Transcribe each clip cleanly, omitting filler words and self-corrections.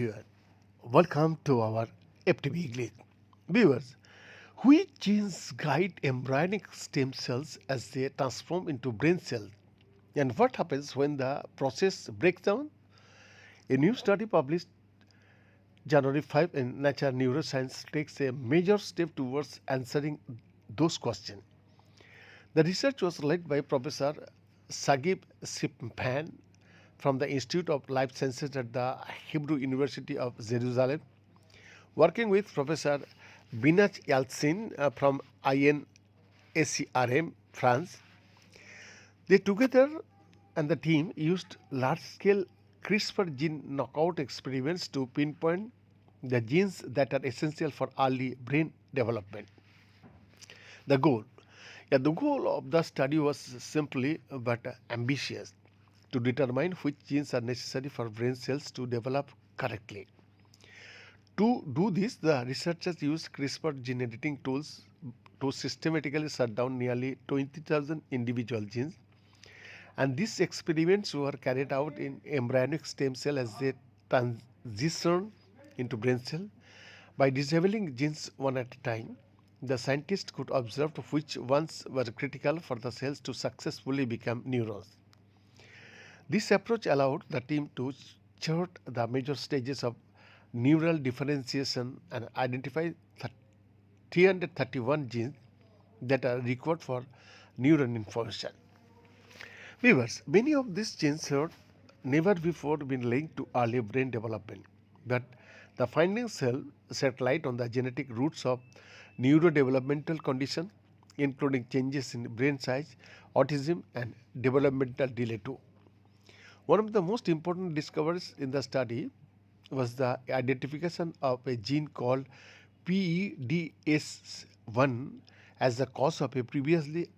everyone. Welcome to our FTB English. Viewers, which genes guide embryonic stem cells as they transform into brain cells? And what happens when the process breaks down? A new study published January 5 in Nature Neuroscience takes a major step towards answering those questions. The research was led by Professor Sagib Sipman from the Institute of Life Sciences at the Hebrew University of Jerusalem, working with Professor Binaj Yalcin from INACRM, France. They together and the team used large-scale CRISPR gene knockout experiments to pinpoint the genes that are essential for early brain development. The goal. The goal of the study was simply but ambitious to determine which genes are necessary for brain cells to develop correctly. To do this, the researchers used CRISPR gene editing tools to systematically shut down nearly 20,000 individual genes. And these experiments were carried out in embryonic stem cell as they transition into brain cell. By disabling genes one at a time, the scientists could observe which ones were critical for the cells to successfully become neurons. This approach allowed the team to chart the major stages of neural differentiation and identify 331 genes that are required for neuron information. Viewers, many of these genes had never before been linked to early brain development, but the findings shed light on the genetic roots of neurodevelopmental conditions, including changes in brain size, autism, and developmental delay too. One of the most important discoveries in the study was the identification of a gene called PEDS1 as the cause of a previously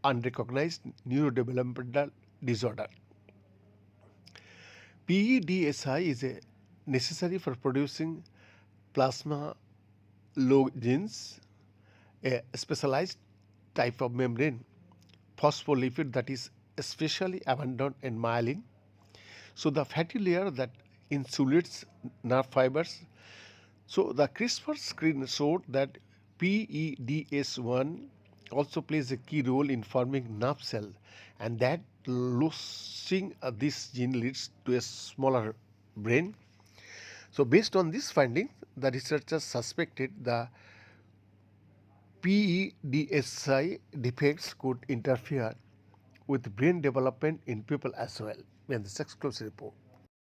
unrecognized neurodevelopmental disorder. PEDSI is necessary for producing plasma genes, a specialized type of membrane phospholipid that is especially abundant in myelin. So the fatty layer that insulates nerve fibers. So the CRISPR screen showed that PEDS1 also plays a key role in forming nerve cell, and that losing this gene leads to a smaller brain. So based on this finding, the researchers suspected the PEDSI defects could interfere with brain development in people as well. And this exclusive report.